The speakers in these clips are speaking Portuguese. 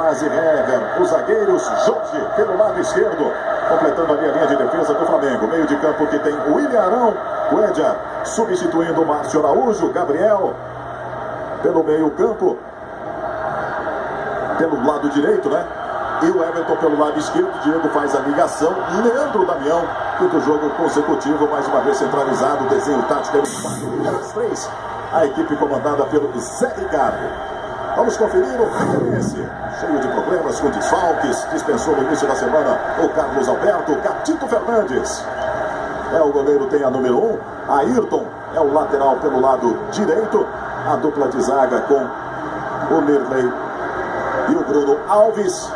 base, Hever. Os zagueiros, Jorge, pelo lado esquerdo. Completando a linha de defesa do Flamengo. Meio de campo que tem William Arão, Cuéllar, substituindo o Márcio Araújo, Gabriel. Pelo meio campo. Pelo lado direito, né? E o Everton pelo lado esquerdo. Diego faz a ligação. Leandro Damião. Quinto jogo consecutivo, mais uma vez centralizado. Desenho tático. 4-3. A equipe comandada pelo Zé Ricardo. Vamos conferir o Figueirense. Cheio de problemas com desfalques. Dispensou no início da semana o Carlos Alberto. Catito Fernandes. O goleiro tem a número 1. Ayrton é o lateral pelo lado direito. A dupla de zaga com o Mirley e o Bruno Alves.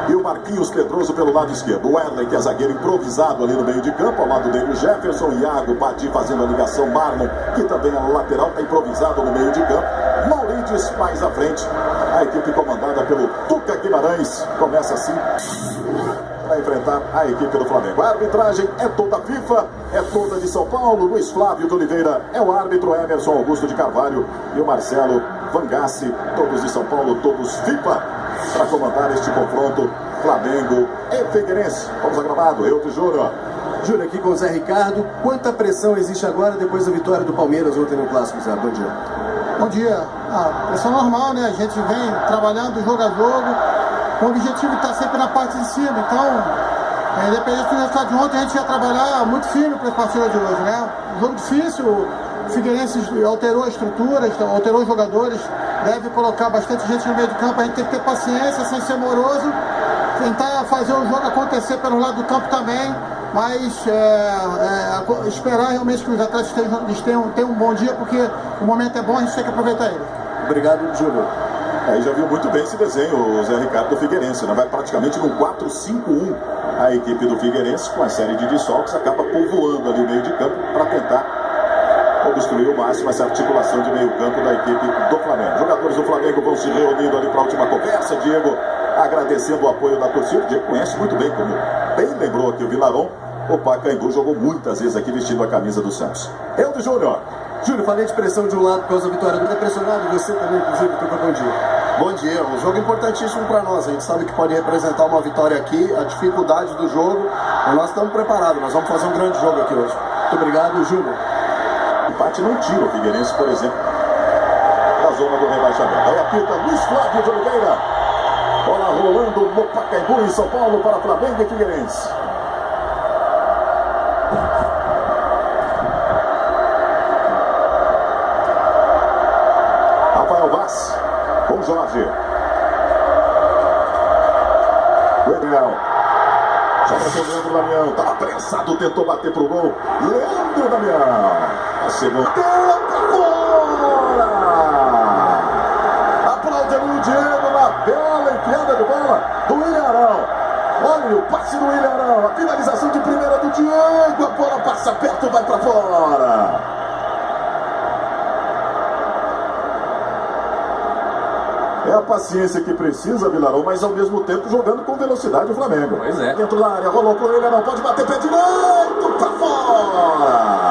E o Marquinhos Pedroso pelo lado esquerdo. O Erlen, que é zagueiro improvisado ali no meio de campo. Ao lado dele o Jefferson, Iago, Badi fazendo a ligação. Marlon, que também é lateral, está improvisado no meio de campo. Maurides mais à frente. A equipe comandada pelo Tuca Guimarães começa assim para enfrentar a equipe do Flamengo. A arbitragem é toda FIFA, é toda de São Paulo. Luiz Flávio de Oliveira é o árbitro. Emerson Augusto de Carvalho e o Marcelo Vangassi, todos de São Paulo, todos FIFA, para comandar este confronto Flamengo e Figueirense. Vamos a gramado, Euto Júnior. Júnior, aqui com o Zé Ricardo. Quanta pressão existe agora depois da vitória do Palmeiras ontem no Clássico, Zé? Bom dia. Bom dia. Pressão normal, né? A gente vem trabalhando jogo a jogo, com o objetivo de estar sempre na parte de cima. Então, independente do resultado de ontem, a gente ia trabalhar muito firme para a partida de hoje, né? Jogo difícil, o Figueirense alterou a estrutura, alterou os jogadores, deve colocar bastante gente no meio de campo. A gente tem que ter paciência, sem ser moroso, tentar fazer o jogo acontecer pelo lado do campo também, mas esperar realmente que os atletas tenham um bom dia, porque o momento é bom, a gente tem que aproveitar ele. Obrigado, Júnior. Aí já viu muito bem esse desenho, o Zé Ricardo do Figueirense, né? Vai praticamente no 4-5-1. A equipe do Figueirense, com a série de desfalques, acaba povoando ali o meio de campo para tentar obstruir o máximo essa articulação de meio campo da equipe do Flamengo. Jogadores do Flamengo vão se reunindo ali para a última conversa. Diego agradecendo o apoio da torcida. O Diego conhece muito bem, como bem lembrou aqui o Vilarão. O Pacaembu jogou muitas vezes aqui vestindo a camisa do Santos. Euto Júnior. Júnior, falei de pressão de um lado por causa da vitória. Não é pressionado? Você também, inclusive, Tuca, bom dia. Bom dia. Um jogo importantíssimo para nós. A gente sabe que pode representar uma vitória aqui, a dificuldade do jogo. Mas nós estamos preparados. Nós vamos fazer um grande jogo aqui hoje. Muito obrigado, Júnior. O empate não tira o Figueirense, por exemplo, da zona do rebaixamento. Aí apita Luiz Flávio de Oliveira. Bola rolando no Pacaembu, em São Paulo, para Flamengo e Figueirense. Rafael Vaz com Jorge. Legal. Sobra com o Leandro Damião. Estava prensado, tentou bater pro gol. Leandro Damião. A segunda. Fora! Aplaude ali o Diego na bela enfiada de bola do William Arão. Olha o passe do William Arão. A finalização de primeira do Diego. A bola passa perto, vai para fora. É a paciência que precisa, Vilarão, mas ao mesmo tempo jogando com velocidade o Flamengo. Pois é. Dentro da área, rolou por ele, não pode bater pé direito, pra fora!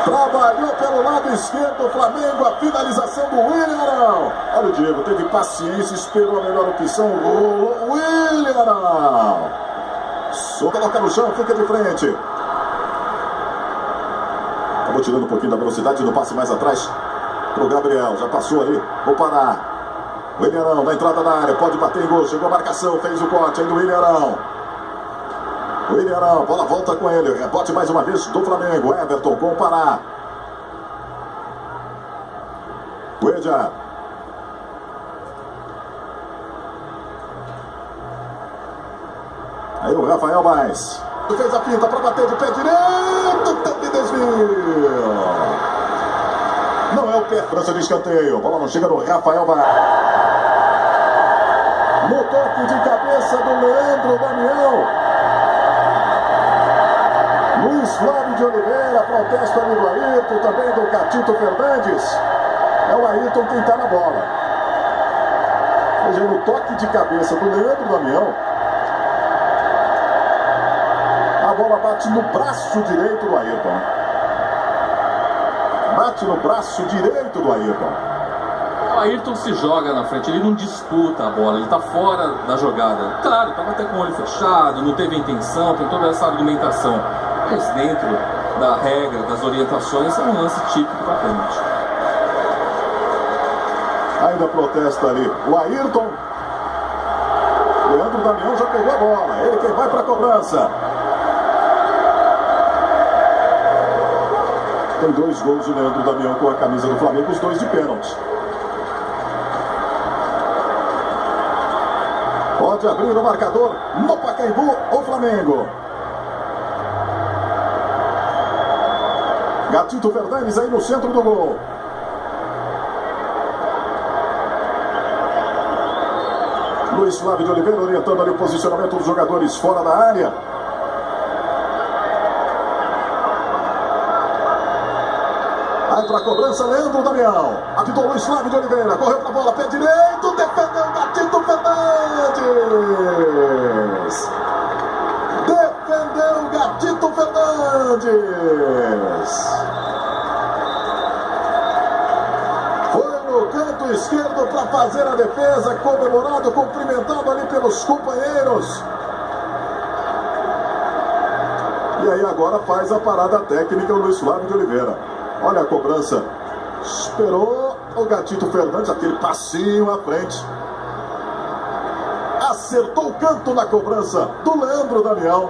Trabalhou pelo lado esquerdo o Flamengo, a finalização do William Arão. Olha o Diego, teve paciência, esperou a melhor opção, o William Arão. Só coloca no chão, fica de frente. Acabou tirando um pouquinho da velocidade no passe mais atrás. Pro Gabriel, já passou ali, vou parar. O William Arão na entrada da área, pode bater em gol, chegou a marcação, fez o corte, ainda o William Arão. O William Arão, bola volta com ele, rebote mais uma vez do Flamengo, Everton com o Pará. Cuéllar. Aí o Rafael mais. Fez a pinta para bater de pé direito, teve desvio. Não é o pé, França de escanteio. A bola não chega no Rafael Vaz. No toque de cabeça do Leandro Damião. Luiz Flávio de Oliveira, protesto ali do Ayrton, também do Catito Fernandes. É o Ayrton quem está na bola. Veja, no toque de cabeça do Leandro Damião, a bola bate no braço direito do Ayrton. Bate no braço direito do Ayrton. O Ayrton se joga na frente, ele não disputa a bola, ele tá fora da jogada. Claro, tava até com o olho fechado, não teve intenção, tem toda essa argumentação. Mas dentro da regra, das orientações, é um lance típico para pênalti. Ainda protesta ali o Ayrton. Leandro Damião já pegou a bola. Ele quem vai para a cobrança. Tem 2 gols de Leandro Damião com a camisa do Flamengo, os 2 de pênalti. Pode abrir o marcador no Pacaembu, o Flamengo. Gatito Fernandes aí no centro do gol. Luiz Flávio de Oliveira orientando ali o posicionamento dos jogadores fora da área. Vai para a cobrança, Leandro Damião. Apitou Luiz Flávio de Oliveira. Correu para a bola, pé direito. Defendeu Gatito Fernandes. Defendeu Gatito Fernandes. Foi no canto esquerdo para fazer a defesa. Comemorado, cumprimentado ali pelos companheiros. E aí agora faz a parada técnica o Luiz Flávio de Oliveira. Olha a cobrança. Esperou o Gatito Fernandes, aquele passinho à frente. Acertou o canto na cobrança do Leandro Damião.